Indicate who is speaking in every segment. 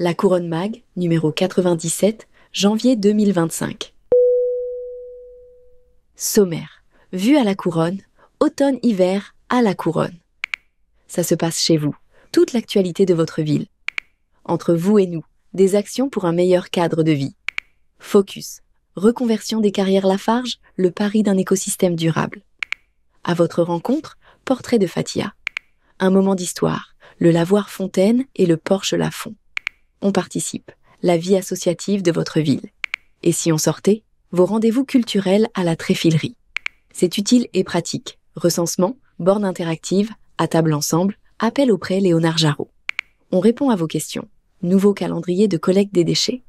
Speaker 1: La Couronne Mag, numéro 97, janvier 2025. Sommaire. Vue à la Couronne, automne-hiver à la Couronne. Ça se passe chez vous, toute l'actualité de votre ville. Entre vous et nous, des actions pour un meilleur cadre de vie. Focus. Reconversion des carrières Lafarge, le pari d'un écosystème durable. À votre rencontre, portrait de Fathia. Un moment d'histoire, le lavoir Fontaine et le Porsche Lafont. On participe, la vie associative de votre ville. Et si on sortait, vos rendez-vous culturels à la Tréfilerie. C'est utile et pratique. Recensement, borne interactive, à table ensemble, appel auprès Léonard Jarreau. On répond à vos questions. Nouveau calendrier de collecte des déchets.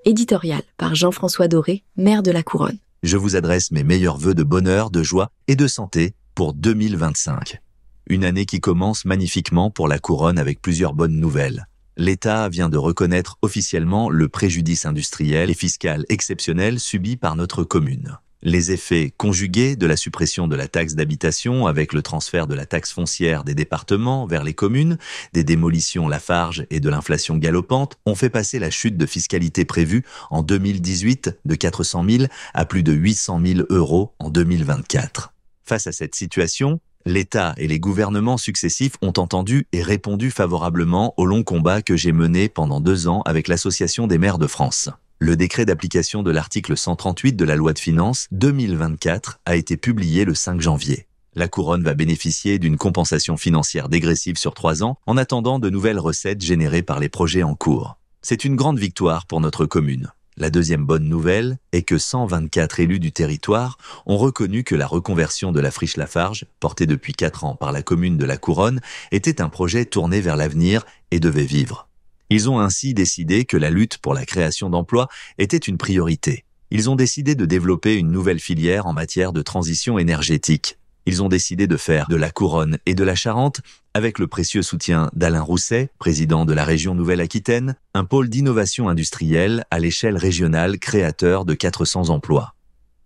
Speaker 1: Éditorial par Jean-François Doré, maire de la Couronne.
Speaker 2: Je vous adresse mes meilleurs vœux de bonheur, de joie et de santé pour 2025. Une année qui commence magnifiquement pour la Couronne avec plusieurs bonnes nouvelles. L'État vient de reconnaître officiellement le préjudice industriel et fiscal exceptionnel subi par notre commune. Les effets conjugués de la suppression de la taxe d'habitation avec le transfert de la taxe foncière des départements vers les communes, des démolitions Lafarge et de l'inflation galopante ont fait passer la chute de fiscalité prévue en 2018 de 400 000 à plus de 800 000 € en 2024. Face à cette situation, l'État et les gouvernements successifs ont entendu et répondu favorablement au long combat que j'ai mené pendant 2 ans avec l'Association des maires de France. Le décret d'application de l'article 138 de la loi de finances 2024 a été publié le 5 janvier. La Couronne va bénéficier d'une compensation financière dégressive sur 3 ans en attendant de nouvelles recettes générées par les projets en cours. C'est une grande victoire pour notre commune. La deuxième bonne nouvelle est que 124 élus du territoire ont reconnu que la reconversion de la friche Lafarge, portée depuis 4 ans par la commune de la Couronne, était un projet tourné vers l'avenir et devait vivre. Ils ont ainsi décidé que la lutte pour la création d'emplois était une priorité. Ils ont décidé de développer une nouvelle filière en matière de transition énergétique. Ils ont décidé de faire de la Couronne et de la Charente, avec le précieux soutien d'Alain Rousset, président de la région Nouvelle-Aquitaine, un pôle d'innovation industrielle à l'échelle régionale créateur de 400 emplois.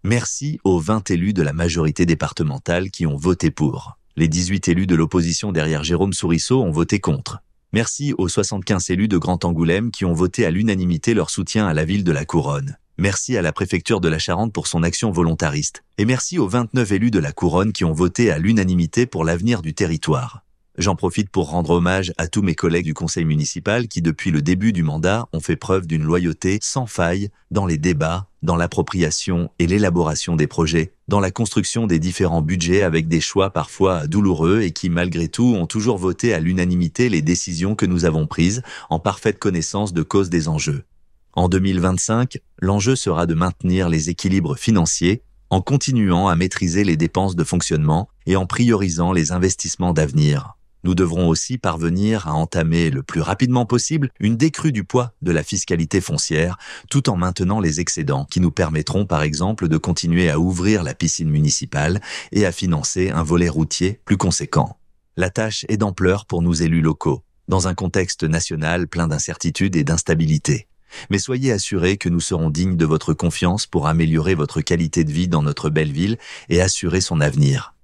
Speaker 2: Merci aux 20 élus de la majorité départementale qui ont voté pour. Les 18 élus de l'opposition derrière Jérôme Sourisseau ont voté contre. Merci aux 75 élus de Grand Angoulême qui ont voté à l'unanimité leur soutien à la ville de la Couronne. Merci à la préfecture de la Charente pour son action volontariste. Et merci aux 29 élus de la Couronne qui ont voté à l'unanimité pour l'avenir du territoire. J'en profite pour rendre hommage à tous mes collègues du conseil municipal qui, depuis le début du mandat, ont fait preuve d'une loyauté sans faille dans les débats, dans l'appropriation et l'élaboration des projets, dans la construction des différents budgets avec des choix parfois douloureux et qui, malgré tout, ont toujours voté à l'unanimité les décisions que nous avons prises en parfaite connaissance de cause des enjeux. En 2025, l'enjeu sera de maintenir les équilibres financiers en continuant à maîtriser les dépenses de fonctionnement et en priorisant les investissements d'avenir. Nous devrons aussi parvenir à entamer le plus rapidement possible une décrue du poids de la fiscalité foncière, tout en maintenant les excédents qui nous permettront par exemple de continuer à ouvrir la piscine municipale et à financer un volet routier plus conséquent. La tâche est d'ampleur pour nous élus locaux, dans un contexte national plein d'incertitudes et d'instabilité. Mais soyez assurés que nous serons dignes de votre confiance pour améliorer votre qualité de vie dans notre belle ville et assurer son avenir.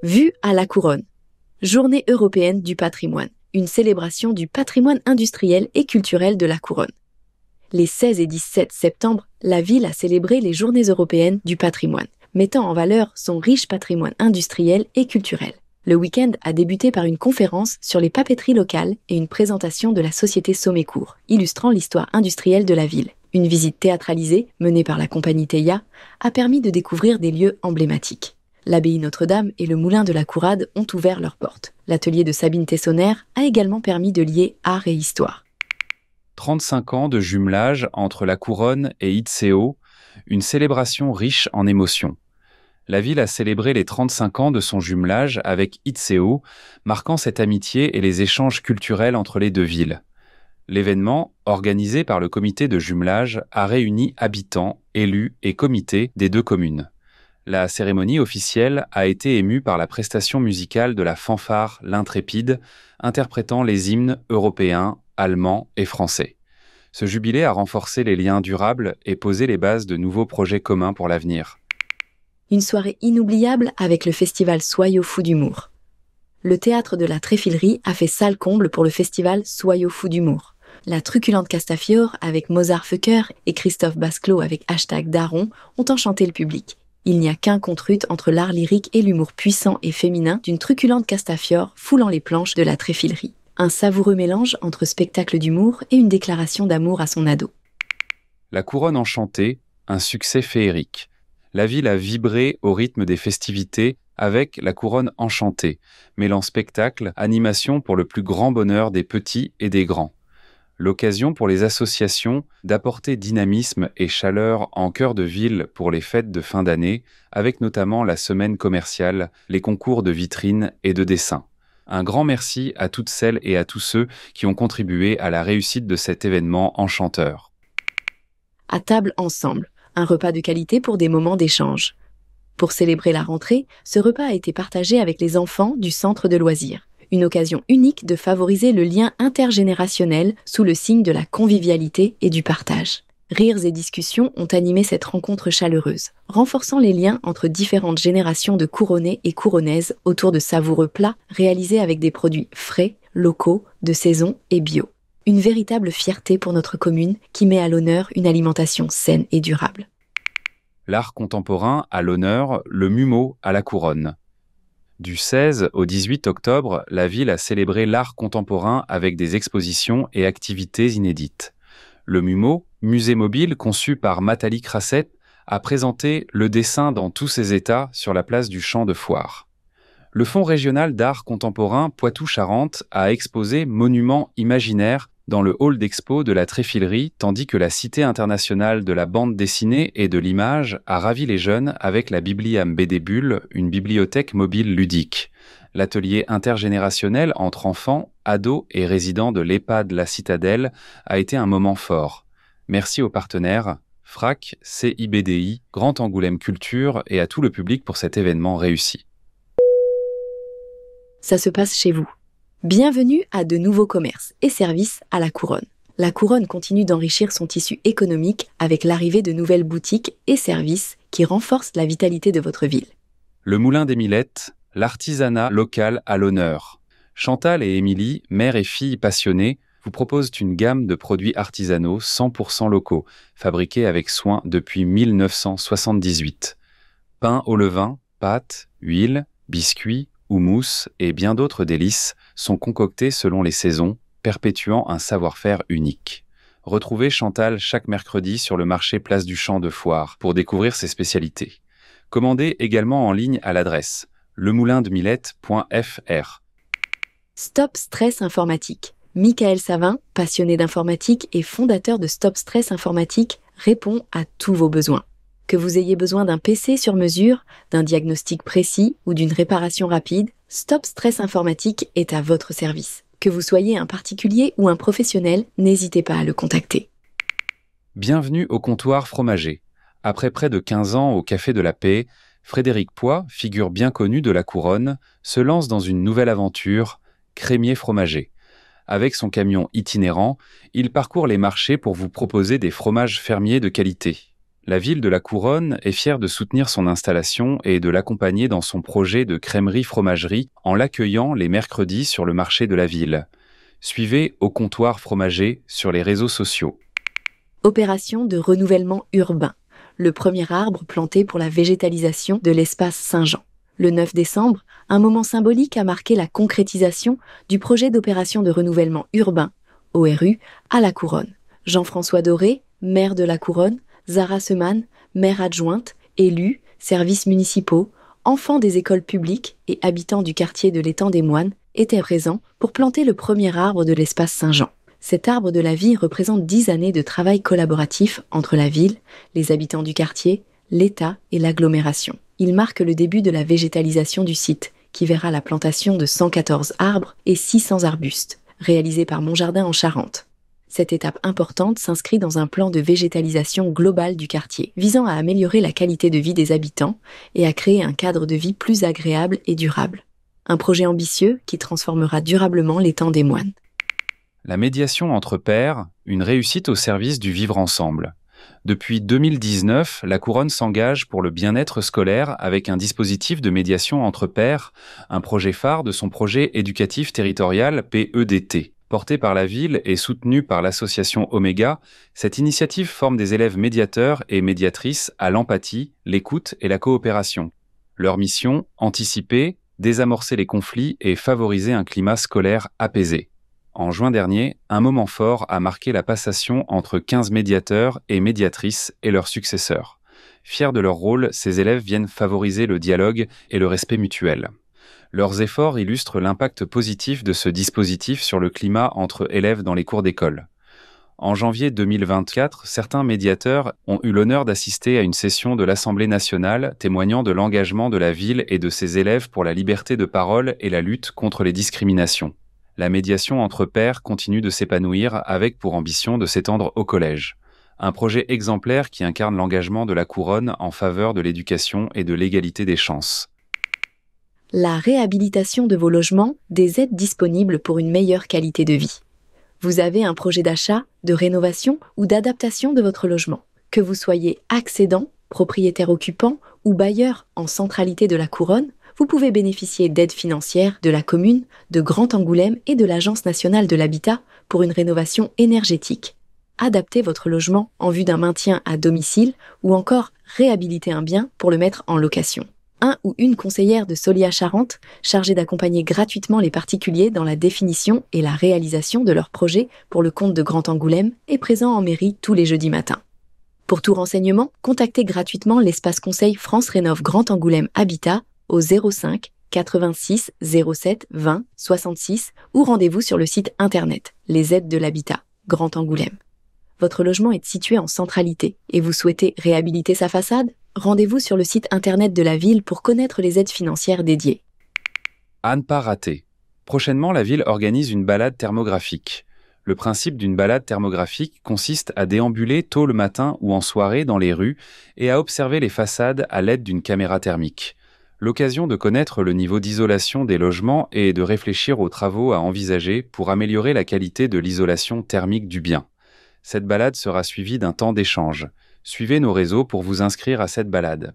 Speaker 1: Vue à la Couronne. Journée européenne du patrimoine, une célébration du patrimoine industriel et culturel de la Couronne. Les 16 et 17 septembre, la ville a célébré les Journées européennes du patrimoine, mettant en valeur son riche patrimoine industriel et culturel. Le week-end a débuté par une conférence sur les papeteries locales et une présentation de la société Sommécourt, illustrant l'histoire industrielle de la ville. Une visite théâtralisée, menée par la compagnie Theia, a permis de découvrir des lieux emblématiques. L'abbaye Notre-Dame et le moulin de la Courade ont ouvert leurs portes. L'atelier de Sabine Tessonnaire a également permis de lier art et histoire.
Speaker 3: 35 ans de jumelage entre la Couronne et ITSEO, une célébration riche en émotions. La ville a célébré les 35 ans de son jumelage avec ITSEO, marquant cette amitié et les échanges culturels entre les deux villes. L'événement, organisé par le comité de jumelage, a réuni habitants, élus et comités des deux communes. La cérémonie officielle a été émue par la prestation musicale de la fanfare L'Intrépide, interprétant les hymnes européens, allemands et français. Ce jubilé a renforcé les liens durables et posé les bases de nouveaux projets communs pour l'avenir.
Speaker 1: Une soirée inoubliable avec le festival Soyaux Fous d'humour. Le théâtre de la Tréfilerie a fait salle comble pour le festival Soyaux fous d'humour. La truculente Castafiore avec Mozart Fucker et Christophe Basclot avec #Daron ont enchanté le public. Il n'y a qu'un contre-ut entre l'art lyrique et l'humour puissant et féminin d'une truculente Castafiore foulant les planches de la Tréfilerie. Un savoureux mélange entre spectacle d'humour et une déclaration d'amour à son ado.
Speaker 3: La Couronne enchantée, un succès féerique. La ville a vibré au rythme des festivités avec la Couronne enchantée, mêlant spectacle, animation pour le plus grand bonheur des petits et des grands. L'occasion pour les associations d'apporter dynamisme et chaleur en cœur de ville pour les fêtes de fin d'année, avec notamment la semaine commerciale, les concours de vitrines et de dessin. Un grand merci à toutes celles et à tous ceux qui ont contribué à la réussite de cet événement enchanteur.
Speaker 1: À table ensemble, un repas de qualité pour des moments d'échange. Pour célébrer la rentrée, ce repas a été partagé avec les enfants du centre de loisirs. Une occasion unique de favoriser le lien intergénérationnel sous le signe de la convivialité et du partage. Rires et discussions ont animé cette rencontre chaleureuse, renforçant les liens entre différentes générations de couronnés et couronnaises autour de savoureux plats réalisés avec des produits frais, locaux, de saison et bio. Une véritable fierté pour notre commune qui met à l'honneur une alimentation saine et durable.
Speaker 3: L'art contemporain à l'honneur, le MUMO à la Couronne. Du 16 au 18 octobre, la ville a célébré l'art contemporain avec des expositions et activités inédites. Le MUMO, musée mobile conçu par Matali Crasset, a présenté le dessin dans tous ses états sur la place du Champ de Foire. Le Fonds régional d'art contemporain Poitou-Charentes a exposé Monuments imaginaires dans le hall d'expo de la Tréfilerie, tandis que la Cité internationale de la bande dessinée et de l'image a ravi les jeunes avec la Bibliam BD Bulle, une bibliothèque mobile ludique. L'atelier intergénérationnel entre enfants, ados et résidents de l'EHPAD La Citadelle a été un moment fort. Merci aux partenaires, FRAC, CIBDI, Grand Angoulême Culture et à tout le public pour cet événement réussi.
Speaker 1: Ça se passe chez vous. Bienvenue à de nouveaux commerces et services à la Couronne. La Couronne continue d'enrichir son tissu économique avec l'arrivée de nouvelles boutiques et services qui renforcent la vitalité de votre ville.
Speaker 3: Le Moulin des Millettes, l'artisanat local à l'honneur. Chantal et Émilie, mère et fille passionnées, vous proposent une gamme de produits artisanaux 100% locaux, fabriqués avec soin depuis 1978. Pain au levain, pâtes, huile, biscuits, houmous et bien d'autres délices sont concoctés selon les saisons, perpétuant un savoir-faire unique. Retrouvez Chantal chaque mercredi sur le marché Place du Champ de Foire pour découvrir ses spécialités. Commandez également en ligne à l'adresse lemoulindemillette.fr.
Speaker 1: Stop Stress Informatique. Michael Savin, passionné d'informatique et fondateur de Stop Stress Informatique, répond à tous vos besoins. Que vous ayez besoin d'un PC sur mesure, d'un diagnostic précis ou d'une réparation rapide, Stop Stress Informatique est à votre service. Que vous soyez un particulier ou un professionnel, n'hésitez pas à le contacter.
Speaker 3: Bienvenue au comptoir fromager. Après près de 15 ans au Café de la Paix, Frédéric Poix, figure bien connue de la Couronne, se lance dans une nouvelle aventure, crémier fromager. Avec son camion itinérant, il parcourt les marchés pour vous proposer des fromages fermiers de qualité. La ville de la Couronne est fière de soutenir son installation et de l'accompagner dans son projet de crèmerie-fromagerie en l'accueillant les mercredis sur le marché de la ville. Suivez Au comptoir fromager sur les réseaux sociaux.
Speaker 1: Opération de renouvellement urbain. Le premier arbre planté pour la végétalisation de l'espace Saint-Jean. Le 9 décembre, un moment symbolique a marqué la concrétisation du projet d'opération de renouvellement urbain, ORU, à la Couronne. Jean-François Doré, maire de la Couronne, Zara Seman, maire adjointe, élus, services municipaux, enfants des écoles publiques et habitants du quartier de l'Étang des Moines étaient présents pour planter le premier arbre de l'espace Saint-Jean. Cet arbre de la vie représente 10 années de travail collaboratif entre la ville, les habitants du quartier, l'État et l'agglomération. Il marque le début de la végétalisation du site, qui verra la plantation de 114 arbres et 600 arbustes, réalisés par Mon Jardin en Charente. Cette étape importante s'inscrit dans un plan de végétalisation global du quartier, visant à améliorer la qualité de vie des habitants et à créer un cadre de vie plus agréable et durable. Un projet ambitieux qui transformera durablement l'Étang des Moines.
Speaker 3: La médiation entre pairs, une réussite au service du vivre ensemble. Depuis 2019, la Couronne s'engage pour le bien-être scolaire avec un dispositif de médiation entre pairs, un projet phare de son projet éducatif territorial PEDT. Porté par la ville et soutenu par l'association Omega, cette initiative forme des élèves médiateurs et médiatrices à l'empathie, l'écoute et la coopération. Leur mission, anticiper, désamorcer les conflits et favoriser un climat scolaire apaisé. En juin dernier, un moment fort a marqué la passation entre 15 médiateurs et médiatrices et leurs successeurs. Fiers de leur rôle, ces élèves viennent favoriser le dialogue et le respect mutuel. Leurs efforts illustrent l'impact positif de ce dispositif sur le climat entre élèves dans les cours d'école. En janvier 2024, certains médiateurs ont eu l'honneur d'assister à une session de l'Assemblée nationale témoignant de l'engagement de la ville et de ses élèves pour la liberté de parole et la lutte contre les discriminations. La médiation entre pairs continue de s'épanouir avec pour ambition de s'étendre au collège. Un projet exemplaire qui incarne l'engagement de la Couronne en faveur de l'éducation et de l'égalité des chances.
Speaker 1: La réhabilitation de vos logements, des aides disponibles pour une meilleure qualité de vie. Vous avez un projet d'achat, de rénovation ou d'adaptation de votre logement. Que vous soyez accédant, propriétaire occupant ou bailleur en centralité de la Couronne, vous pouvez bénéficier d'aides financières de la commune, de Grand Angoulême et de l'Agence nationale de l'habitat pour une rénovation énergétique. Adaptez votre logement en vue d'un maintien à domicile ou encore réhabiliter un bien pour le mettre en location. Un ou une conseillère de Solia Charente, chargée d'accompagner gratuitement les particuliers dans la définition et la réalisation de leurs projets pour le compte de Grand Angoulême, est présent en mairie tous les jeudis matins. Pour tout renseignement, contactez gratuitement l'espace conseil France Rénov Grand Angoulême Habitat au 05 86 07 20 66 ou rendez-vous sur le site internet Les aides de l'habitat, Grand Angoulême. Votre logement est situé en centralité et vous souhaitez réhabiliter sa façade? Rendez-vous sur le site internet de la ville pour connaître les aides financières dédiées.
Speaker 3: À ne pas rater. Prochainement, la ville organise une balade thermographique. Le principe d'une balade thermographique consiste à déambuler tôt le matin ou en soirée dans les rues et à observer les façades à l'aide d'une caméra thermique. L'occasion de connaître le niveau d'isolation des logements et de réfléchir aux travaux à envisager pour améliorer la qualité de l'isolation thermique du bien. Cette balade sera suivie d'un temps d'échange. Suivez nos réseaux pour vous inscrire à cette balade.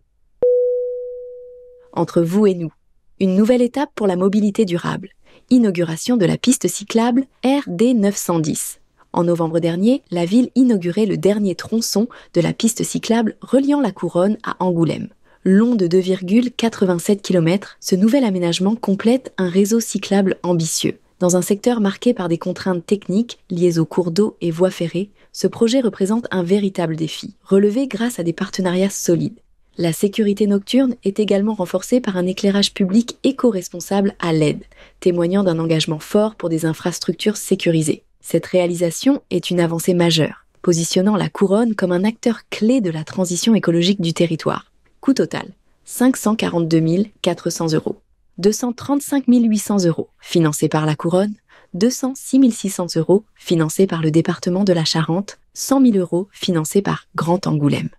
Speaker 1: Entre vous et nous, une nouvelle étape pour la mobilité durable. Inauguration de la piste cyclable RD 910. En novembre dernier, la ville inaugurait le dernier tronçon de la piste cyclable reliant la Couronne à Angoulême. Long de 2,87 km, ce nouvel aménagement complète un réseau cyclable ambitieux. Dans un secteur marqué par des contraintes techniques liées aux cours d'eau et voies ferrées, ce projet représente un véritable défi, relevé grâce à des partenariats solides. La sécurité nocturne est également renforcée par un éclairage public éco-responsable à LED, témoignant d'un engagement fort pour des infrastructures sécurisées. Cette réalisation est une avancée majeure, positionnant la Couronne comme un acteur clé de la transition écologique du territoire. Coût total, 542 400 €. 235 800 €, financés par la Couronne, 206 600 €, financés par le département de la Charente, 100 000 €, financés par Grand Angoulême.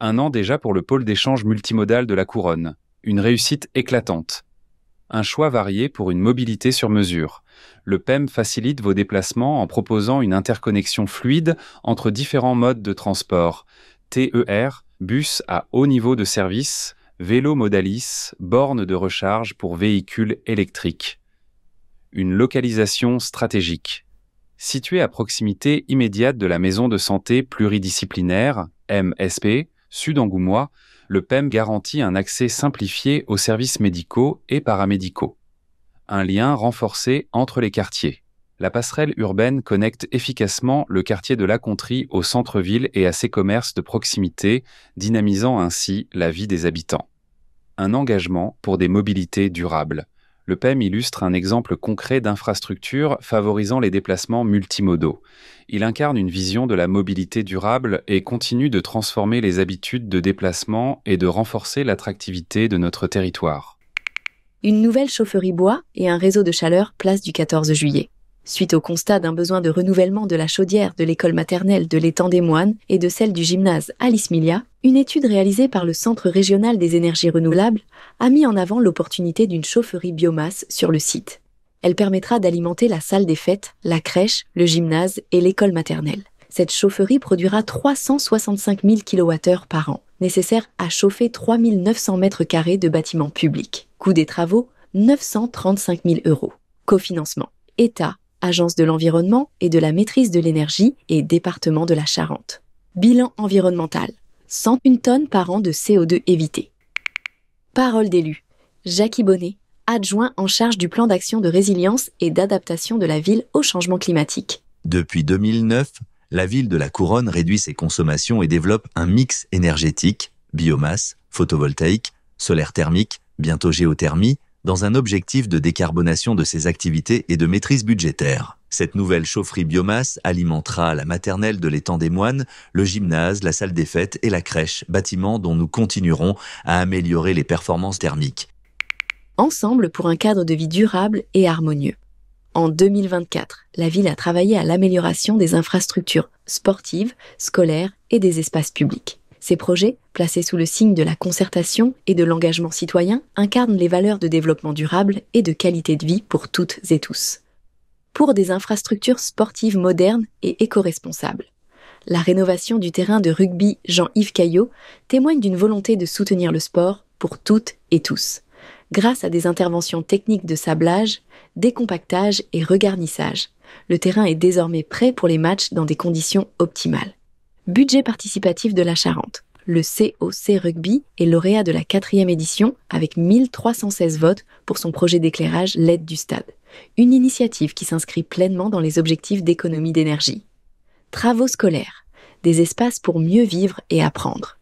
Speaker 3: Un an déjà pour le pôle d'échange multimodal de la Couronne. Une réussite éclatante. Un choix varié pour une mobilité sur mesure. Le PEM facilite vos déplacements en proposant une interconnexion fluide entre différents modes de transport. TER, bus à haut niveau de service, vélo modalis, borne de recharge pour véhicules électriques. Une localisation stratégique. Située à proximité immédiate de la maison de santé pluridisciplinaire, MSP, Sud-Angoumois, le PEM garantit un accès simplifié aux services médicaux et paramédicaux. Un lien renforcé entre les quartiers. La passerelle urbaine connecte efficacement le quartier de la Contrée au centre-ville et à ses commerces de proximité, dynamisant ainsi la vie des habitants. Un engagement pour des mobilités durables. Le PEM illustre un exemple concret d'infrastructure favorisant les déplacements multimodaux. Il incarne une vision de la mobilité durable et continue de transformer les habitudes de déplacement et de renforcer l'attractivité de notre territoire.
Speaker 1: Une nouvelle chaufferie bois et un réseau de chaleur place du 14 juillet. Suite au constat d'un besoin de renouvellement de la chaudière de l'école maternelle de l'Étang des Moines et de celle du gymnase Alice Milia, une étude réalisée par le Centre régional des énergies renouvelables a mis en avant l'opportunité d'une chaufferie biomasse sur le site. Elle permettra d'alimenter la salle des fêtes, la crèche, le gymnase et l'école maternelle. Cette chaufferie produira 365 000 kWh par an, nécessaires à chauffer 3 900 mètres carrés de bâtiments publics. Coût des travaux, 935 000 €. Cofinancement. État, Agence de l'environnement et de la maîtrise de l'énergie et département de la Charente. Bilan environnemental. 101 tonnes par an de CO2 évité. Parole d'élu. Jackie Bonnet, adjoint en charge du plan d'action de résilience et d'adaptation de la ville au changement climatique.
Speaker 2: Depuis 2009, la ville de la Couronne réduit ses consommations et développe un mix énergétique, biomasse, photovoltaïque, solaire thermique, bientôt géothermie, dans un objectif de décarbonation de ses activités et de maîtrise budgétaire. Cette nouvelle chaufferie biomasse alimentera la maternelle de l'étang des Moines, le gymnase, la salle des fêtes et la crèche, bâtiments dont nous continuerons à améliorer les performances thermiques.
Speaker 1: Ensemble pour un cadre de vie durable et harmonieux. En 2024, la ville a travaillé à l'amélioration des infrastructures sportives, scolaires et des espaces publics. Ces projets, placés sous le signe de la concertation et de l'engagement citoyen, incarnent les valeurs de développement durable et de qualité de vie pour toutes et tous. Pour des infrastructures sportives modernes et éco-responsables. La rénovation du terrain de rugby Jean-Yves Caillot témoigne d'une volonté de soutenir le sport pour toutes et tous. Grâce à des interventions techniques de sablage, décompactage et regarnissage, le terrain est désormais prêt pour les matchs dans des conditions optimales. Budget participatif de la Charente. Le COC Rugby est lauréat de la 4e édition avec 1316 votes pour son projet d'éclairage LED du stade. Une initiative qui s'inscrit pleinement dans les objectifs d'économie d'énergie. Travaux scolaires. Des espaces pour mieux vivre et apprendre.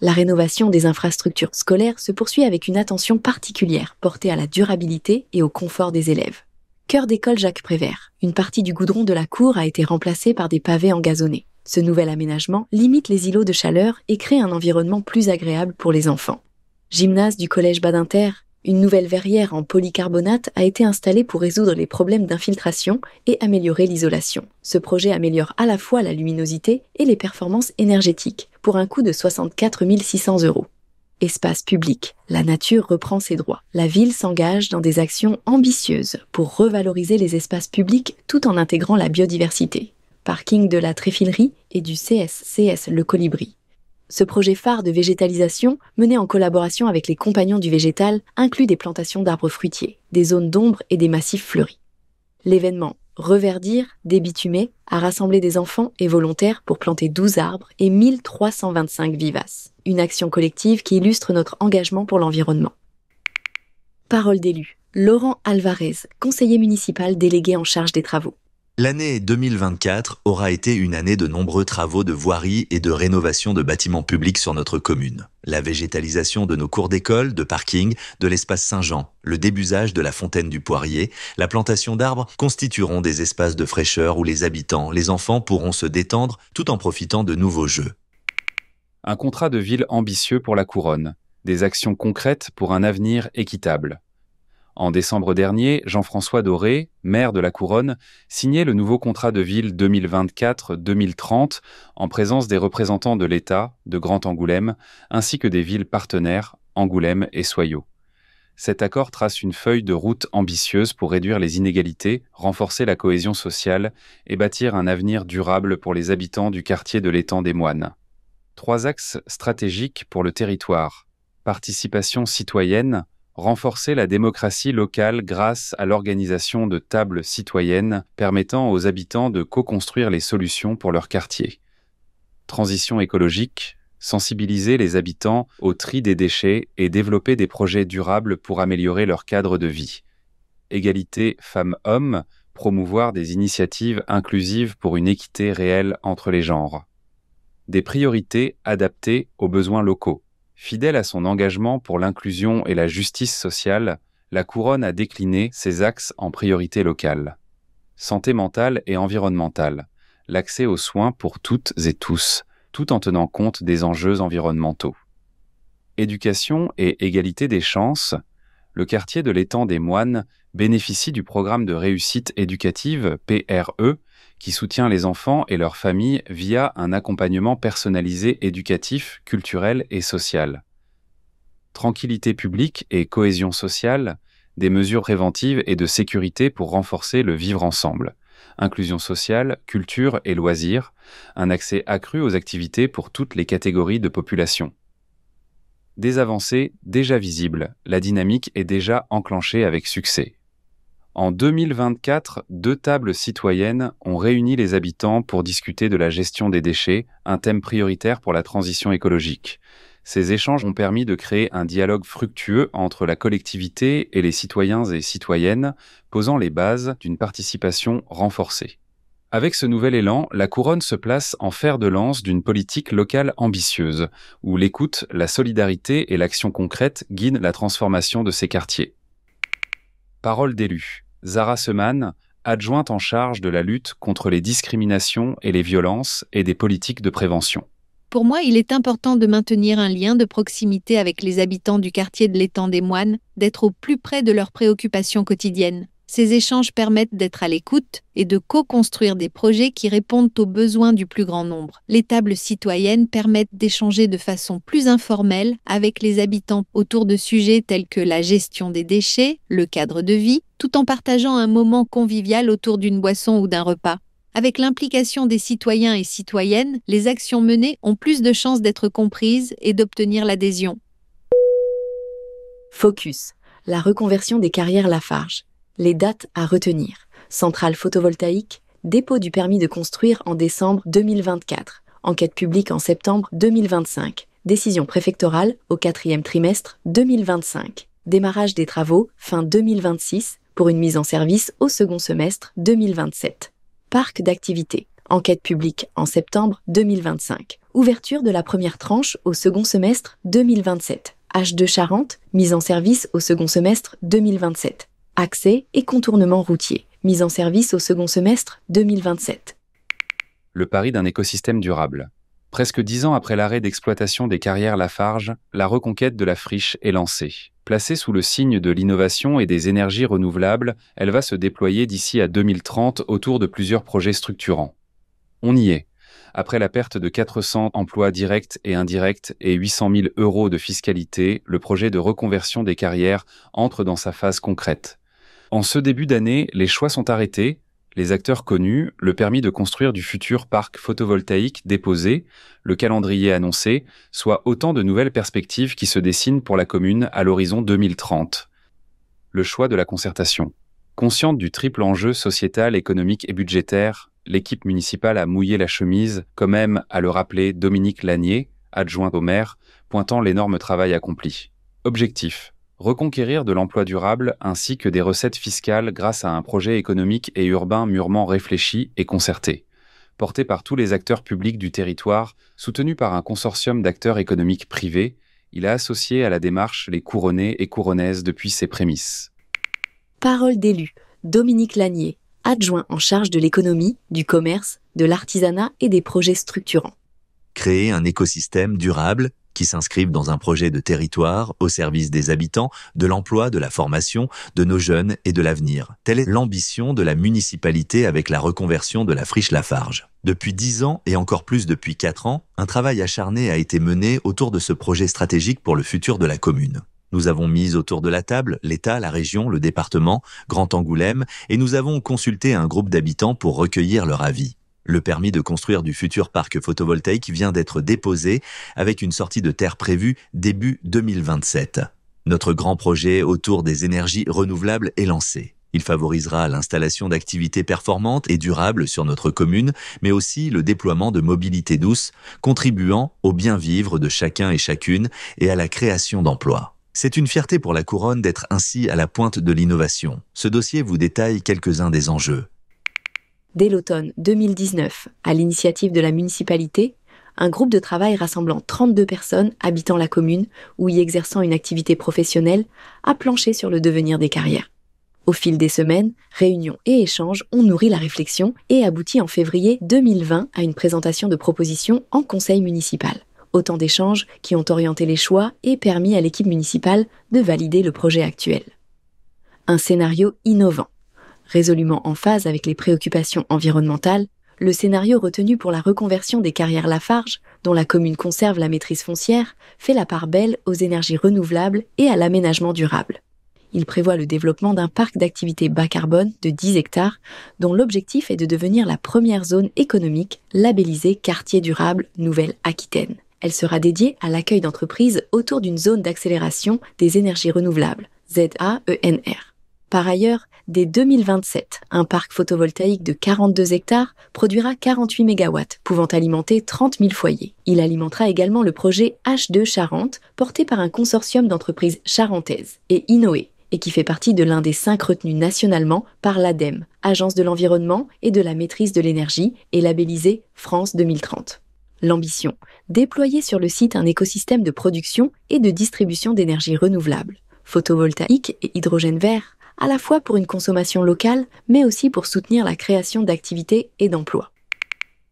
Speaker 1: La rénovation des infrastructures scolaires se poursuit avec une attention particulière portée à la durabilité et au confort des élèves. Cœur d'école Jacques Prévert. Une partie du goudron de la cour a été remplacée par des pavés engazonnés. Ce nouvel aménagement limite les îlots de chaleur et crée un environnement plus agréable pour les enfants. Gymnase du collège Badinter. Une nouvelle verrière en polycarbonate a été installée pour résoudre les problèmes d'infiltration et améliorer l'isolation. Ce projet améliore à la fois la luminosité et les performances énergétiques, pour un coût de 64 600 €. Espace public. La nature reprend ses droits. La ville s'engage dans des actions ambitieuses pour revaloriser les espaces publics tout en intégrant la biodiversité. Parking de la Tréfilerie et du CSCS Le Colibri. Ce projet phare de végétalisation, mené en collaboration avec les Compagnons du Végétal, inclut des plantations d'arbres fruitiers, des zones d'ombre et des massifs fleuris. L'événement Reverdir, débitumer, a rassemblé des enfants et volontaires pour planter 12 arbres et 1325 vivaces. Une action collective qui illustre notre engagement pour l'environnement. Parole d'élu. Laurent Alvarez, conseiller municipal délégué en charge des travaux.
Speaker 2: L'année 2024 aura été une année de nombreux travaux de voirie et de rénovation de bâtiments publics sur notre commune. La végétalisation de nos cours d'école, de parking, de l'espace Saint-Jean, le débusage de la fontaine du Poirier, la plantation d'arbres constitueront des espaces de fraîcheur où les habitants, les enfants pourront se détendre tout en profitant de nouveaux jeux.
Speaker 3: Un contrat de ville ambitieux pour la Couronne. Des actions concrètes pour un avenir équitable. En décembre dernier, Jean-François Doré, maire de la Couronne, signait le nouveau contrat de ville 2024-2030 en présence des représentants de l'État, de Grand Angoulême, ainsi que des villes partenaires, Angoulême et Soyaux. Cet accord trace une feuille de route ambitieuse pour réduire les inégalités, renforcer la cohésion sociale et bâtir un avenir durable pour les habitants du quartier de l'étang des Moines. 3 axes stratégiques pour le territoire. Participation citoyenne, renforcer la démocratie locale grâce à l'organisation de tables citoyennes permettant aux habitants de co-construire les solutions pour leur quartier. Transition écologique, sensibiliser les habitants au tri des déchets et développer des projets durables pour améliorer leur cadre de vie. Égalité femmes-hommes, promouvoir des initiatives inclusives pour une équité réelle entre les genres. Des priorités adaptées aux besoins locaux. Fidèle à son engagement pour l'inclusion et la justice sociale, la Couronne a décliné ses axes en priorités locales. Santé mentale et environnementale, l'accès aux soins pour toutes et tous, tout en tenant compte des enjeux environnementaux. Éducation et égalité des chances, le quartier de l'étang des Moines bénéficie du programme de réussite éducative PRE, qui soutient les enfants et leurs familles via un accompagnement personnalisé éducatif, culturel et social. Tranquillité publique et cohésion sociale, des mesures préventives et de sécurité pour renforcer le vivre ensemble. inclusion sociale, culture et loisirs, un accès accru aux activités pour toutes les catégories de population. Des avancées déjà visibles, la dynamique est déjà enclenchée avec succès. En 2024, 2 tables citoyennes ont réuni les habitants pour discuter de la gestion des déchets, un thème prioritaire pour la transition écologique. Ces échanges ont permis de créer un dialogue fructueux entre la collectivité et les citoyens et citoyennes, posant les bases d'une participation renforcée. Avec ce nouvel élan, la Couronne se place en fer de lance d'une politique locale ambitieuse, où l'écoute, la solidarité et l'action concrète guident la transformation de ces quartiers. Parole d'élue. Zara Seman, adjointe en charge de la lutte contre les discriminations et les violences et des politiques de prévention.
Speaker 4: Pour moi, il est important de maintenir un lien de proximité avec les habitants du quartier de l'Étang des Moines, d'être au plus près de leurs préoccupations quotidiennes. Ces échanges permettent d'être à l'écoute et de co-construire des projets qui répondent aux besoins du plus grand nombre. Les tables citoyennes permettent d'échanger de façon plus informelle avec les habitants autour de sujets tels que la gestion des déchets, le cadre de vie, tout en partageant un moment convivial autour d'une boisson ou d'un repas. Avec l'implication des citoyens et citoyennes, les actions menées ont plus de chances d'être comprises et d'obtenir l'adhésion.
Speaker 1: Focus. La reconversion des carrières Lafarge. Les dates à retenir. Centrale photovoltaïque, dépôt du permis de construire en décembre 2024. Enquête publique en septembre 2025. Décision préfectorale au 4e trimestre 2025. Démarrage des travaux fin 2026 pour une mise en service au second semestre 2027. Parc d'activités. Enquête publique en septembre 2025. Ouverture de la première tranche au second semestre 2027. H2 Charente, mise en service au second semestre 2027. Accès et contournement routier, mise en service au second semestre 2027.
Speaker 3: Le pari d'un écosystème durable. Presque 10 ans après l'arrêt d'exploitation des carrières Lafarge, la reconquête de la friche est lancée. Placée sous le signe de l'innovation et des énergies renouvelables, elle va se déployer d'ici à 2030 autour de plusieurs projets structurants. On y est. Après la perte de 400 emplois directs et indirects et 800 000 € de fiscalité, le projet de reconversion des carrières entre dans sa phase concrète. En ce début d'année, les choix sont arrêtés, les acteurs connus, le permis de construire du futur parc photovoltaïque déposé, le calendrier annoncé, soit autant de nouvelles perspectives qui se dessinent pour la commune à l'horizon 2030. Le choix de la concertation. Consciente du triple enjeu sociétal, économique et budgétaire, l'équipe municipale a mouillé la chemise, comme aime à le rappeler Dominique Lanier, adjoint au maire, pointant l'énorme travail accompli. Objectif. Reconquérir de l'emploi durable ainsi que des recettes fiscales grâce à un projet économique et urbain mûrement réfléchi et concerté. Porté par tous les acteurs publics du territoire, soutenu par un consortium d'acteurs économiques privés, il a associé à la démarche les couronnais et couronnaises depuis ses prémices.
Speaker 1: Parole d'élu. Dominique Lanier, adjoint en charge de l'économie, du commerce, de l'artisanat et des projets structurants.
Speaker 2: Créer un écosystème durable qui s'inscrivent dans un projet de territoire au service des habitants, de l'emploi, de la formation, de nos jeunes et de l'avenir. Telle est l'ambition de la municipalité avec la reconversion de la friche Lafarge. Depuis 10 ans et encore plus depuis 4 ans, un travail acharné a été mené autour de ce projet stratégique pour le futur de la commune. Nous avons mis autour de la table l'État, la région, le département, Grand Angoulême, et nous avons consulté un groupe d'habitants pour recueillir leur avis. Le permis de construire du futur parc photovoltaïque vient d'être déposé avec une sortie de terre prévue début 2027. Notre grand projet autour des énergies renouvelables est lancé. Il favorisera l'installation d'activités performantes et durables sur notre commune, mais aussi le déploiement de mobilité douce, contribuant au bien-vivre de chacun et chacune et à la création d'emplois. C'est une fierté pour la Couronne d'être ainsi à la pointe de l'innovation. Ce dossier vous détaille quelques-uns des enjeux.
Speaker 1: Dès l'automne 2019, à l'initiative de la municipalité, un groupe de travail rassemblant 32 personnes habitant la commune ou y exerçant une activité professionnelle a planché sur le devenir des carrières. Au fil des semaines, réunions et échanges ont nourri la réflexion et abouti en février 2020 à une présentation de propositions en conseil municipal. Autant d'échanges qui ont orienté les choix et permis à l'équipe municipale de valider le projet actuel. Un scénario innovant. Résolument en phase avec les préoccupations environnementales, le scénario retenu pour la reconversion des carrières Lafarge, dont la commune conserve la maîtrise foncière, fait la part belle aux énergies renouvelables et à l'aménagement durable. Il prévoit le développement d'un parc d'activités bas carbone de 10 hectares, dont l'objectif est de devenir la première zone économique labellisée quartier durable Nouvelle-Aquitaine. Elle sera dédiée à l'accueil d'entreprises autour d'une zone d'accélération des énergies renouvelables, ZAENR. Par ailleurs, dès 2027, un parc photovoltaïque de 42 hectares produira 48 MW, pouvant alimenter 30 000 foyers. Il alimentera également le projet H2 Charente, porté par un consortium d'entreprises charentaises, et Innoé, et qui fait partie de l'un des 5 retenus nationalement par l'ADEME, Agence de l'environnement et de la maîtrise de l'énergie, et labellisé France 2030. L'ambition, déployer sur le site un écosystème de production et de distribution d'énergie renouvelable, photovoltaïque et hydrogène vert, à la fois pour une consommation locale, mais aussi pour soutenir la création d'activités et d'emplois.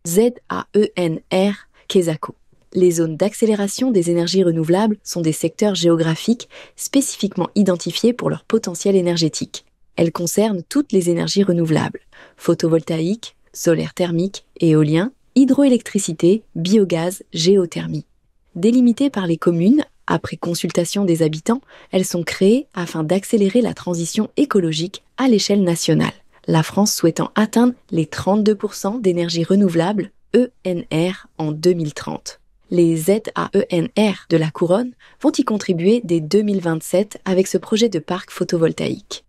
Speaker 1: ZAENR, Quesaco. Les zones d'accélération des énergies renouvelables sont des secteurs géographiques spécifiquement identifiés pour leur potentiel énergétique. Elles concernent toutes les énergies renouvelables, photovoltaïque, solaire thermique, éolien, hydroélectricité, biogaz, géothermie. Délimitées par les communes, après consultation des habitants, elles sont créées afin d'accélérer la transition écologique à l'échelle nationale, la France souhaitant atteindre les 32% d'énergie renouvelable ENR en 2030. Les ZAENR de la Couronne vont y contribuer dès 2027 avec ce projet de parc photovoltaïque.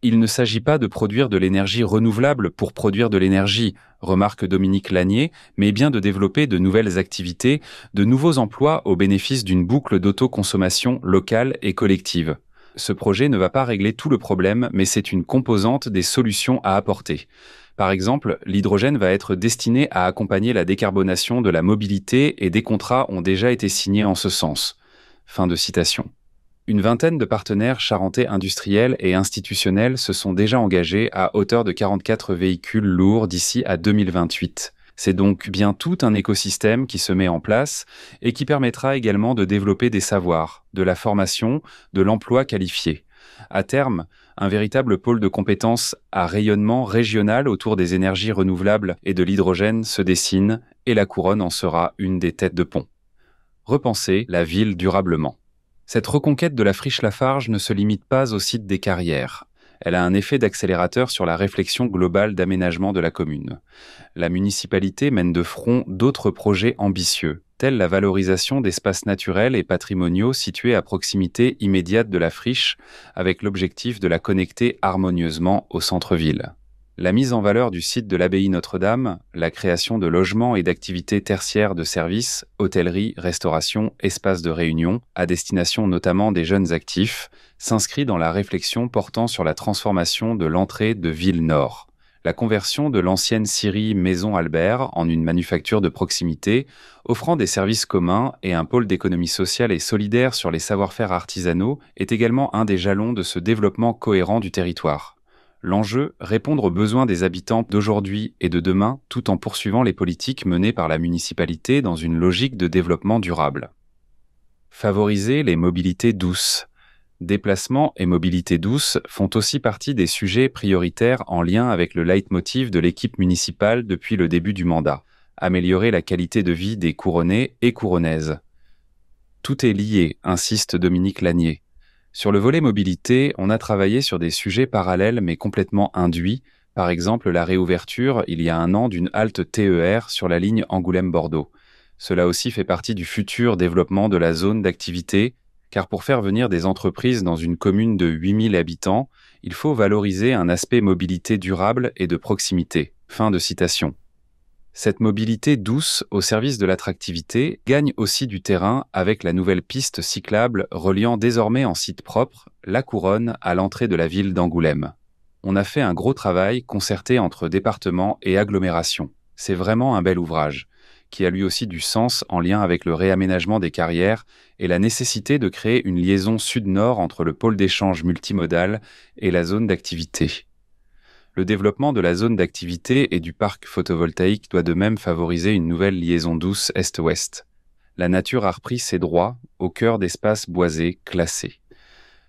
Speaker 3: Il ne s'agit pas de produire de l'énergie renouvelable pour produire de l'énergie, remarque Dominique Lanier, mais bien de développer de nouvelles activités, de nouveaux emplois au bénéfice d'une boucle d'autoconsommation locale et collective. Ce projet ne va pas régler tout le problème, mais c'est une composante des solutions à apporter. Par exemple, l'hydrogène va être destiné à accompagner la décarbonation de la mobilité et des contrats ont déjà été signés en ce sens. Fin de citation. Une vingtaine de partenaires charentais industriels et institutionnels se sont déjà engagés à hauteur de 44 véhicules lourds d'ici à 2028. C'est donc bien tout un écosystème qui se met en place et qui permettra également de développer des savoirs, de la formation, de l'emploi qualifié. À terme, un véritable pôle de compétences à rayonnement régional autour des énergies renouvelables et de l'hydrogène se dessine et la Couronne en sera une des têtes de pont. Repenser la ville durablement. Cette reconquête de la friche Lafarge ne se limite pas au site des carrières. Elle a un effet d'accélérateur sur la réflexion globale d'aménagement de la commune. La municipalité mène de front d'autres projets ambitieux, tels la valorisation d'espaces naturels et patrimoniaux situés à proximité immédiate de la friche, avec l'objectif de la connecter harmonieusement au centre-ville. La mise en valeur du site de l'abbaye Notre-Dame, la création de logements et d'activités tertiaires de services, hôtellerie, restauration, espaces de réunion, à destination notamment des jeunes actifs, s'inscrit dans la réflexion portant sur la transformation de l'entrée de Ville-Nord. La conversion de l'ancienne scierie Maison Albert en une manufacture de proximité, offrant des services communs et un pôle d'économie sociale et solidaire sur les savoir-faire artisanaux, est également un des jalons de ce développement cohérent du territoire. L'enjeu, répondre aux besoins des habitants d'aujourd'hui et de demain, tout en poursuivant les politiques menées par la municipalité dans une logique de développement durable. Favoriser les mobilités douces. Déplacement et mobilité douce font aussi partie des sujets prioritaires en lien avec le leitmotiv de l'équipe municipale depuis le début du mandat. Améliorer la qualité de vie des Couronnais et Couronnaises. Tout est lié, insiste Dominique Lanier. Sur le volet mobilité, on a travaillé sur des sujets parallèles mais complètement induits, par exemple la réouverture il y a un an d'une halte TER sur la ligne Angoulême-Bordeaux. Cela aussi fait partie du futur développement de la zone d'activité, car pour faire venir des entreprises dans une commune de 8000 habitants, il faut valoriser un aspect mobilité durable et de proximité. Fin de citation. Cette mobilité douce au service de l'attractivité gagne aussi du terrain avec la nouvelle piste cyclable reliant désormais en site propre la Couronne à l'entrée de la ville d'Angoulême. On a fait un gros travail concerté entre départements et agglomérations. C'est vraiment un bel ouvrage, qui a lui aussi du sens en lien avec le réaménagement des carrières et la nécessité de créer une liaison sud-nord entre le pôle d'échange multimodal et la zone d'activité. Le développement de la zone d'activité et du parc photovoltaïque doit de même favoriser une nouvelle liaison douce est-ouest. La nature a repris ses droits au cœur d'espaces boisés classés.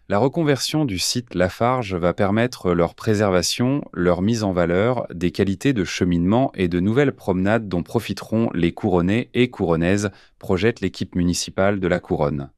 Speaker 3: La reconversion du site Lafarge va permettre leur préservation, leur mise en valeur, des qualités de cheminement et de nouvelles promenades dont profiteront les Couronnais et Couronnaises, projette l'équipe municipale de la Couronne.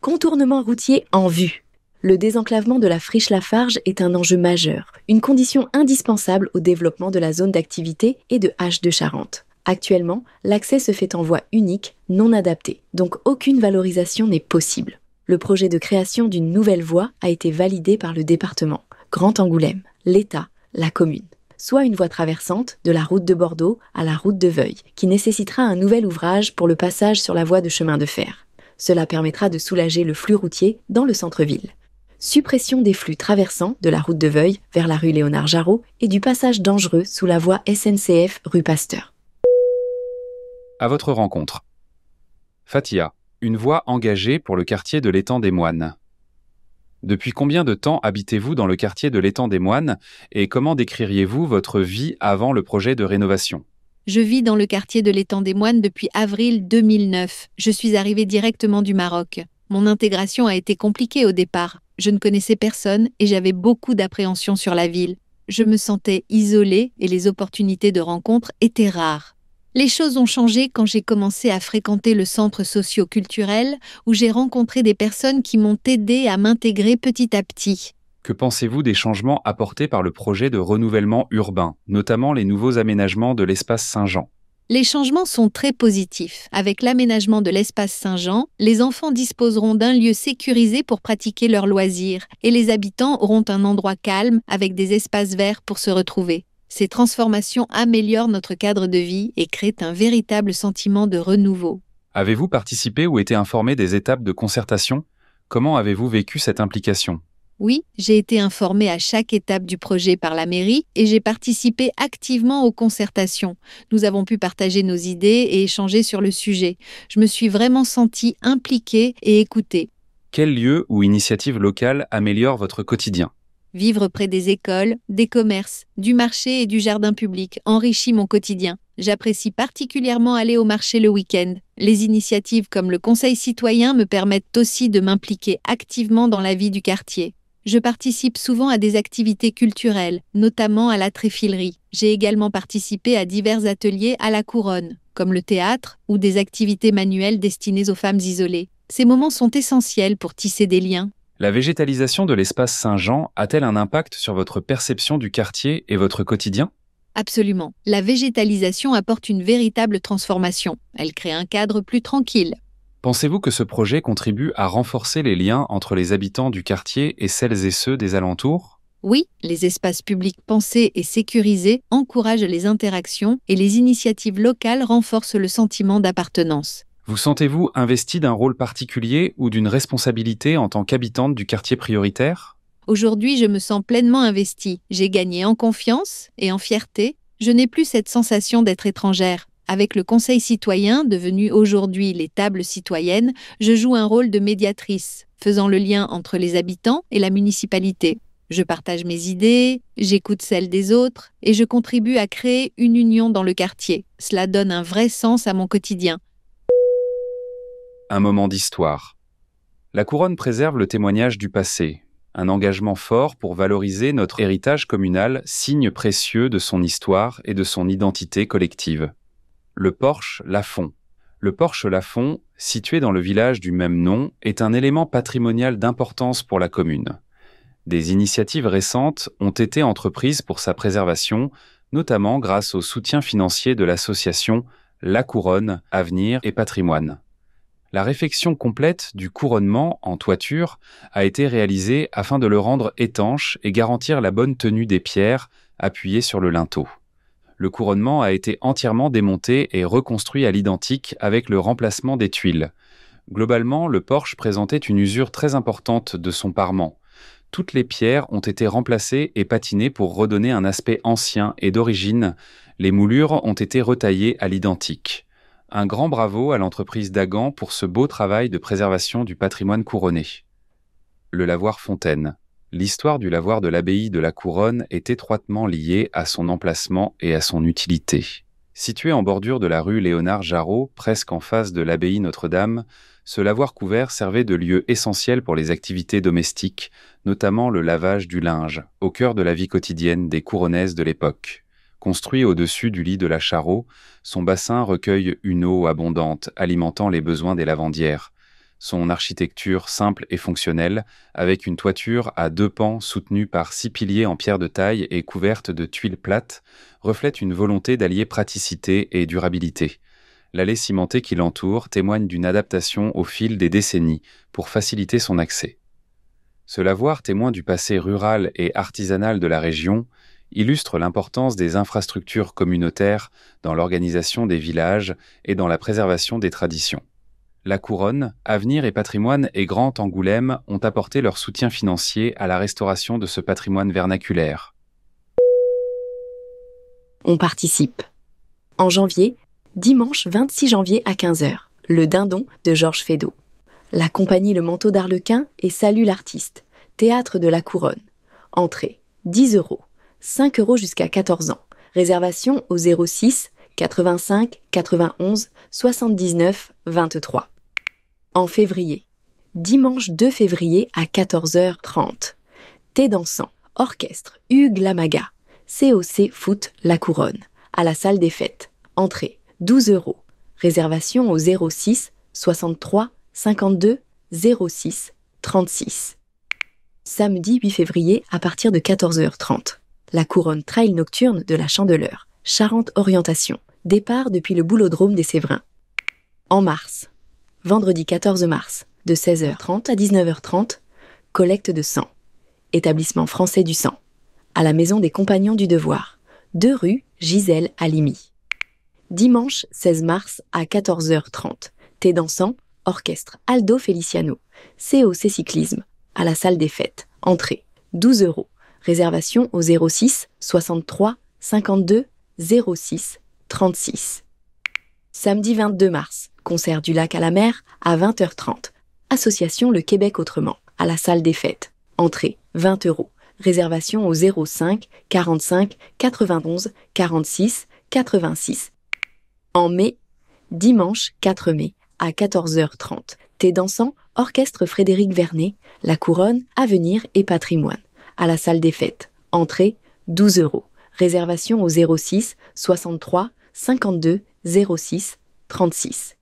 Speaker 1: Contournement routier en vue. Le désenclavement de la friche Lafarge est un enjeu majeur, une condition indispensable au développement de la zone d'activité et de H de Charente. Actuellement, l'accès se fait en voie unique, non adaptée, donc aucune valorisation n'est possible. Le projet de création d'une nouvelle voie a été validé par le département, Grand Angoulême, l'État, la commune. Soit une voie traversante de la route de Bordeaux à la route de Veuille, qui nécessitera un nouvel ouvrage pour le passage sur la voie de chemin de fer. Cela permettra de soulager le flux routier dans le centre-ville. Suppression des flux traversants de la route de Veuille vers la rue Léonard Jarreau et du passage dangereux sous la voie SNCF rue Pasteur.
Speaker 3: À votre rencontre. Fatia, une voix engagée pour le quartier de l'Étang des Moines. Depuis combien de temps habitez-vous dans le quartier de l'Étang des Moines et comment décririez-vous votre vie avant le projet de rénovation ?
Speaker 4: Je vis dans le quartier de l'Étang des Moines depuis avril 2009. Je suis arrivée directement du Maroc. Mon intégration a été compliquée au départ. Je ne connaissais personne et j'avais beaucoup d'appréhension sur la ville. Je me sentais isolée et les opportunités de rencontre étaient rares. Les choses ont changé quand j'ai commencé à fréquenter le centre socio-culturel où j'ai rencontré des personnes qui m'ont aidée à m'intégrer petit à petit.
Speaker 3: Que pensez-vous des changements apportés par le projet de renouvellement urbain, notamment les nouveaux aménagements de l'espace Saint-Jean ?
Speaker 4: Les changements sont très positifs. Avec l'aménagement de l'espace Saint-Jean, les enfants disposeront d'un lieu sécurisé pour pratiquer leurs loisirs et les habitants auront un endroit calme avec des espaces verts pour se retrouver. Ces transformations améliorent notre cadre de vie et créent un véritable sentiment de renouveau.
Speaker 3: Avez-vous participé ou été informé des étapes de concertation ? Comment avez-vous vécu cette implication ?
Speaker 4: Oui, j'ai été informée à chaque étape du projet par la mairie et j'ai participé activement aux concertations. Nous avons pu partager nos idées et échanger sur le sujet. Je me suis vraiment sentie impliquée et écoutée.
Speaker 3: Quel lieu ou initiative locale améliore votre quotidien ?
Speaker 4: Vivre près des écoles, des commerces, du marché et du jardin public enrichit mon quotidien. J'apprécie particulièrement aller au marché le week-end. Les initiatives comme le Conseil citoyen me permettent aussi de m'impliquer activement dans la vie du quartier. Je participe souvent à des activités culturelles, notamment à la tréfilerie. J'ai également participé à divers ateliers à la Couronne, comme le théâtre ou des activités manuelles destinées aux femmes isolées. Ces moments sont essentiels pour tisser des liens.
Speaker 3: La végétalisation de l'espace Saint-Jean a-t-elle un impact sur votre perception du quartier et votre quotidien ?
Speaker 4: Absolument. La végétalisation apporte une véritable transformation. Elle crée un cadre plus tranquille.
Speaker 3: Pensez-vous que ce projet contribue à renforcer les liens entre les habitants du quartier et celles et ceux des alentours ?
Speaker 4: Oui, les espaces publics pensés et sécurisés encouragent les interactions et les initiatives locales renforcent le sentiment d'appartenance.
Speaker 3: Vous sentez-vous investi d'un rôle particulier ou d'une responsabilité en tant qu'habitante du quartier prioritaire ?
Speaker 4: Aujourd'hui, je me sens pleinement investie. J'ai gagné en confiance et en fierté. Je n'ai plus cette sensation d'être étrangère. Avec le Conseil citoyen, devenu aujourd'hui les tables citoyennes, je joue un rôle de médiatrice, faisant le lien entre les habitants et la municipalité. Je partage mes idées, j'écoute celles des autres et je contribue à créer une union dans le quartier. Cela donne un vrai sens à mon quotidien.
Speaker 3: Un moment d'histoire. La Couronne préserve le témoignage du passé, un engagement fort pour valoriser notre héritage communal, signe précieux de son histoire et de son identité collective. Le Porche Lafond. Le Porche Lafond, situé dans le village du même nom, est un élément patrimonial d'importance pour la commune. Des initiatives récentes ont été entreprises pour sa préservation, notamment grâce au soutien financier de l'association La Couronne, Avenir et Patrimoine. La réfection complète du couronnement en toiture a été réalisée afin de le rendre étanche et garantir la bonne tenue des pierres appuyées sur le linteau. Le couronnement a été entièrement démonté et reconstruit à l'identique avec le remplacement des tuiles. Globalement, le porche présentait une usure très importante de son parement. Toutes les pierres ont été remplacées et patinées pour redonner un aspect ancien et d'origine. Les moulures ont été retaillées à l'identique. Un grand bravo à l'entreprise Dagan pour ce beau travail de préservation du patrimoine couronné. Le lavoir Fontaine. L'histoire du lavoir de l'abbaye de la Couronne est étroitement liée à son emplacement et à son utilité. Situé en bordure de la rue Léonard Jarreau, presque en face de l'abbaye Notre-Dame, ce lavoir couvert servait de lieu essentiel pour les activités domestiques, notamment le lavage du linge, au cœur de la vie quotidienne des couronnaises de l'époque. Construit au-dessus du lit de la Charreau, son bassin recueille une eau abondante, alimentant les besoins des lavandières. Son architecture simple et fonctionnelle, avec une toiture à 2 pans soutenue par 6 piliers en pierre de taille et couverte de tuiles plates, reflète une volonté d'allier praticité et durabilité. L'allée cimentée qui l'entoure témoigne d'une adaptation au fil des décennies pour faciliter son accès. Ce lavoir, témoin du passé rural et artisanal de la région, illustre l'importance des infrastructures communautaires dans l'organisation des villages et dans la préservation des traditions. La Couronne, Avenir et Patrimoine et Grand Angoulême ont apporté leur soutien financier à la restauration de ce patrimoine vernaculaire.
Speaker 1: On participe. En janvier, dimanche 26 janvier à 15h, Le Dindon de Georges Feydeau. La compagnie Le Manteau d'Arlequin et Salut l'artiste, Théâtre de la Couronne. Entrée, 10 €, 5 € jusqu'à 14 ans. Réservation au 06 85 91 79 23. En février, dimanche 2 février à 14h30. Thé dansant, orchestre Hugues Lamaga, COC Foot La Couronne, à la salle des fêtes. Entrée, 12 €. Réservation au 06 63 52 06 36. Samedi 8 février à partir de 14h30. La Couronne Trail nocturne de la Chandeleur, Charente Orientation. Départ depuis le boulodrome des Séverins. En mars, vendredi 14 mars, de 16h30 à 19h30, collecte de sang. Établissement français du sang. À la Maison des Compagnons du Devoir, 2 rue Gisèle Halimi. Dimanche 16 mars à 14h30, thé dansant, orchestre Aldo Feliciano, COC Cyclisme, à la salle des fêtes. Entrée, 12 €. Réservation au 06 63 52 06 36. Samedi 22 mars, concert du Lac à la Mer à 20h30. Association Le Québec Autrement, à la salle des fêtes. Entrée, 20 €. Réservation au 05 45 91 46 86. En mai, dimanche 4 mai, à 14h30. Thé dansant, orchestre Frédéric Vernet, La Couronne, Avenir et Patrimoine, à la salle des fêtes. Entrée, 12 €. Réservation au 06 63 52 06 36.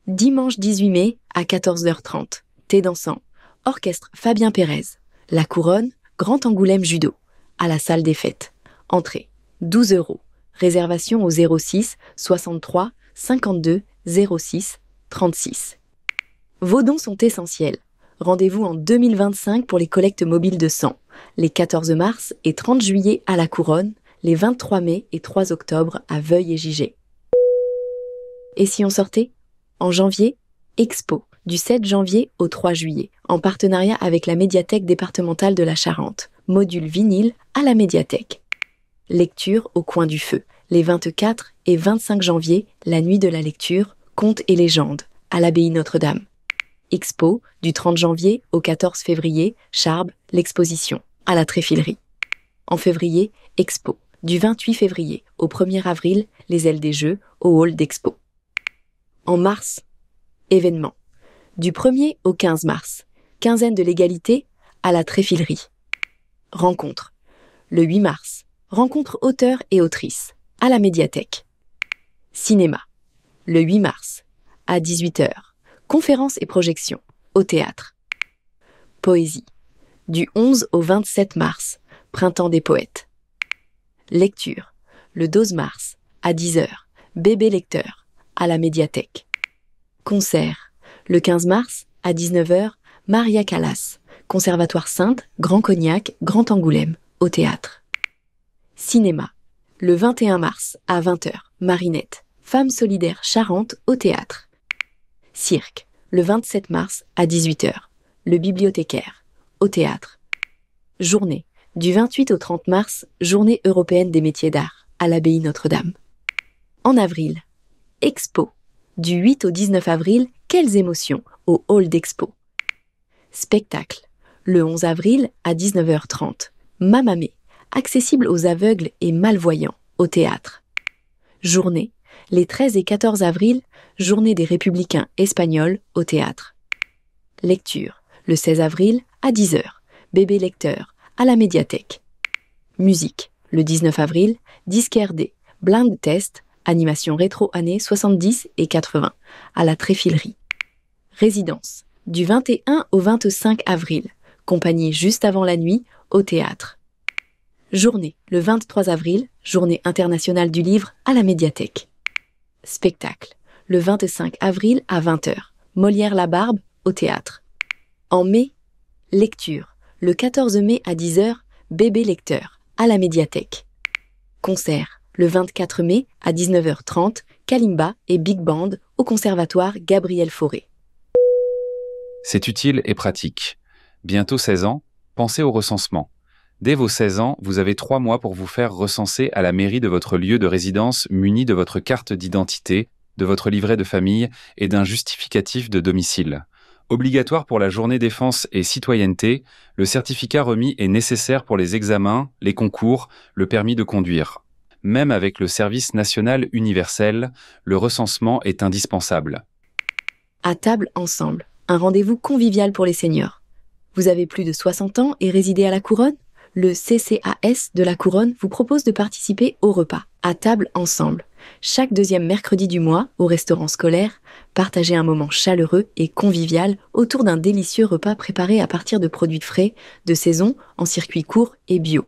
Speaker 1: Dimanche 18 mai à 14h30. Thé dansant. Orchestre Fabien Pérez. La Couronne, Grand Angoulême Judo, à la salle des fêtes. Entrée, 12 €. Réservation au 06 63 52 06 36. Vos dons sont essentiels. Rendez-vous en 2025 pour les collectes mobiles de sang, les 14 mars et 30 juillet à La Couronne, les 23 mai et 3 octobre à Veuille et Gigé. Et si on sortait ? En janvier, Expo, du 7 janvier au 3 juillet, en partenariat avec la médiathèque départementale de la Charente, module vinyle à la médiathèque. Lecture au coin du feu, les 24 et 25 janvier, la nuit de la lecture, contes et légendes, à l'abbaye Notre-Dame. Expo, du 30 janvier au 14 février, Charbes, l'exposition, à la Tréfilerie. En février, Expo, du 28 février au 1er avril, les ailes des Jeux, au hall d'Expo. En mars, événement, du 1er au 15 mars, quinzaine de l'égalité, à la Tréfilerie. Rencontre, le 8 mars, rencontre auteurs et autrices, à la médiathèque. Cinéma, le 8 mars, à 18h, conférences et projections, au théâtre. Poésie, du 11 au 27 mars, printemps des poètes. Lecture, le 12 mars, à 10h, bébé lecteur, à la médiathèque. Concert, le 15 mars, à 19h, Maria Callas, Conservatoire Sainte, Grand Cognac, Grand Angoulême, au théâtre. Cinéma, le 21 mars, à 20h, Marinette, Femme solidaire Charente, au théâtre. Cirque, le 27 mars, à 18h, Le Bibliothécaire, au théâtre. Journée, du 28 au 30 mars, Journée européenne des métiers d'art, à l'abbaye Notre-Dame. En avril, Expo, du 8 au 19 avril, Quelles émotions, au hall d'Expo. Spectacle, le 11 avril à 19h30, Mamamé, accessible aux aveugles et malvoyants, au théâtre. Journée, les 13 et 14 avril, Journée des Républicains espagnols, au théâtre. Lecture, le 16 avril à 10h, Bébé lecteur, à la médiathèque. Musique, le 19 avril, Disque RD, Blind Test, animation rétro années 70 et 80, à la Tréfilerie. Résidence. Du 21 au 25 avril. Compagnie juste avant la nuit, au théâtre. Journée. Le 23 avril, Journée internationale du livre à la médiathèque. Spectacle. Le 25 avril à 20h. Molière la Barbe, au théâtre. En mai, lecture. Le 14 mai à 10h, Bébé lecteur, à la médiathèque. Concert. Le 24 mai à 19h30, Kalimba et Big Band au conservatoire Gabriel Fauré.
Speaker 3: C'est utile et pratique. Bientôt 16 ans, pensez au recensement. Dès vos 16 ans, vous avez 3 mois pour vous faire recenser à la mairie de votre lieu de résidence muni de votre carte d'identité, de votre livret de famille et d'un justificatif de domicile. Obligatoire pour la journée défense et citoyenneté, le certificat remis est nécessaire pour les examens, les concours, le permis de conduire. Même avec le service national universel, le recensement est indispensable.
Speaker 1: À table ensemble, un rendez-vous convivial pour les seniors. Vous avez plus de 60 ans et résidez à la Couronne ? Le CCAS de la Couronne vous propose de participer au repas, à table ensemble. Chaque deuxième mercredi du mois, au restaurant scolaire, partagez un moment chaleureux et convivial autour d'un délicieux repas préparé à partir de produits frais, de saison, en circuit court et bio.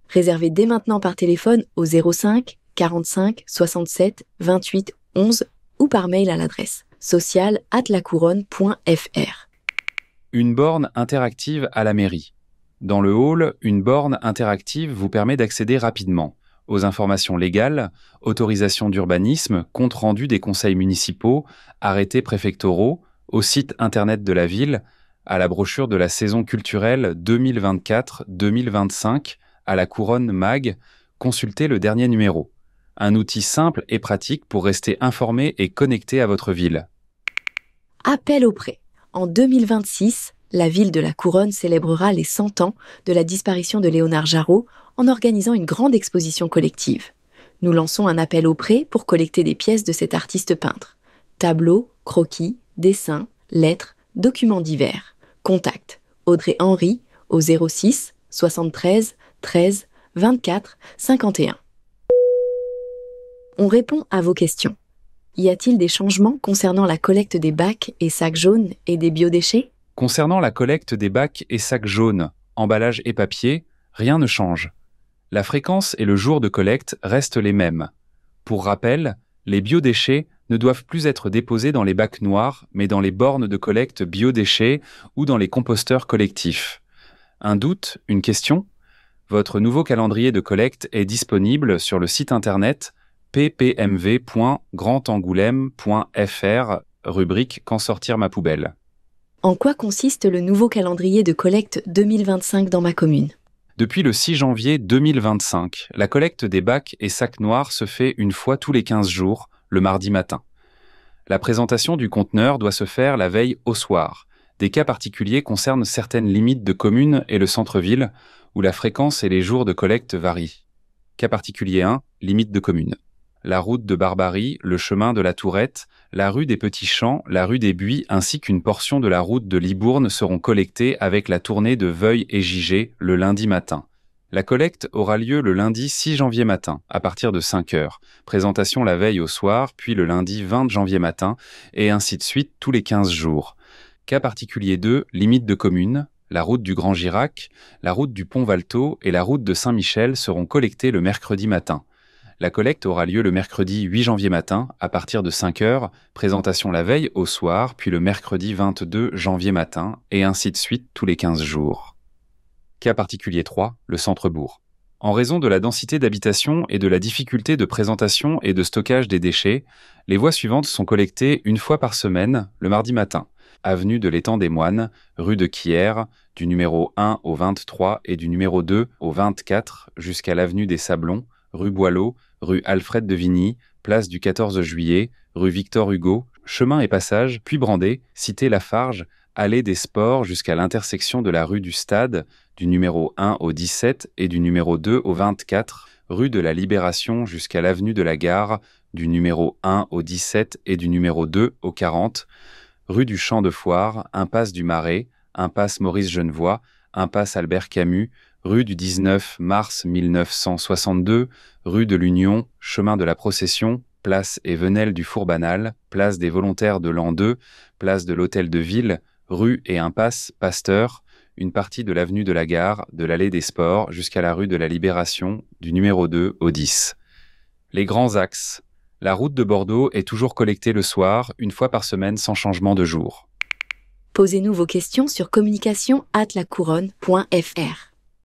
Speaker 1: Réservez dès maintenant par téléphone au 05 45 67 28 11 ou par mail à l'adresse social@lacouronne.fr.
Speaker 3: Une borne interactive à la mairie. Dans le hall, une borne interactive vous permet d'accéder rapidement aux informations légales, autorisations d'urbanisme, compte rendu des conseils municipaux, arrêtés préfectoraux, au site internet de la ville, à la brochure de la saison culturelle 2024-2025, à la Couronne Mag, consultez le dernier numéro. Un outil simple et pratique pour rester informé et connecté à votre ville.
Speaker 1: Appel au prêt. En 2026, la ville de la Couronne célébrera les 100 ans de la disparition de Léonard Jarreau en organisant une grande exposition collective. Nous lançons un appel au prêt pour collecter des pièces de cet artiste peintre. Tableaux, croquis, dessins, lettres, documents divers. Contact Audrey Henry au 06 73 13 24 51. On répond à vos questions. Y a-t-il des changements concernant la collecte des bacs et sacs jaunes et des biodéchets ?
Speaker 3: Concernant la collecte des bacs et sacs jaunes, emballage et papier, rien ne change. La fréquence et le jour de collecte restent les mêmes. Pour rappel, les biodéchets ne doivent plus être déposés dans les bacs noirs, mais dans les bornes de collecte biodéchets ou dans les composteurs collectifs. Un doute, une question ? Votre nouveau calendrier de collecte est disponible sur le site internet ppmv.grandangoulême.fr, rubrique « Quand sortir ma poubelle ».
Speaker 1: En quoi consiste le nouveau calendrier de collecte 2025 dans ma commune ?
Speaker 3: Depuis le 6 janvier 2025, la collecte des bacs et sacs noirs se fait une fois tous les 15 jours, le mardi matin. La présentation du conteneur doit se faire la veille au soir. Des cas particuliers concernent certaines limites de communes et le centre-ville, où la fréquence et les jours de collecte varient. Cas particulier 1, limite de commune. La route de Barbarie, le chemin de la Tourette, la rue des Petits Champs, la rue des Buis ainsi qu'une portion de la route de Libourne seront collectés avec la tournée de Veuil et Gigé le lundi matin. La collecte aura lieu le lundi 6 janvier matin, à partir de 5h, présentation la veille au soir, puis le lundi 20 janvier matin, et ainsi de suite tous les 15 jours. Cas particulier 2, limite de commune. La route du Grand Girac, la route du Pont Valteau et la route de Saint-Michel seront collectées le mercredi matin. La collecte aura lieu le mercredi 8 janvier matin, à partir de 5h, présentation la veille au soir, puis le mercredi 22 janvier matin, et ainsi de suite tous les 15 jours. Cas particulier 3, le centre-bourg. En raison de la densité d'habitation et de la difficulté de présentation et de stockage des déchets, les voies suivantes sont collectées une fois par semaine, le mardi matin. Avenue de l'Étang des Moines, rue de Quières, du numéro 1 au 23 et du numéro 2 au 24 jusqu'à l'avenue des Sablons, rue Boileau, rue Alfred de Vigny, place du 14 juillet, rue Victor Hugo, chemin et passage, puis Brandé, cité Lafarge, allée des Sports jusqu'à l'intersection de la rue du Stade, du numéro 1 au 17 et du numéro 2 au 24, rue de la Libération jusqu'à l'avenue de la Gare, du numéro 1 au 17 et du numéro 2 au 40, rue du Champ de Foire, impasse du Marais, impasse Maurice Genevoix, impasse Albert Camus, rue du 19 mars 1962, rue de l'Union, chemin de la Procession, place et Venelle du Fourbanal, place des Volontaires de l'an 2, place de l'Hôtel de Ville, rue et impasse Pasteur, une partie de l'avenue de la Gare, de l'allée des Sports jusqu'à la rue de la Libération, du numéro 2 au 10. Les grands axes. La route de Bordeaux est toujours collectée le soir, une fois par semaine sans changement de jour.
Speaker 1: Posez-nous vos questions sur communication@lacouronne.fr.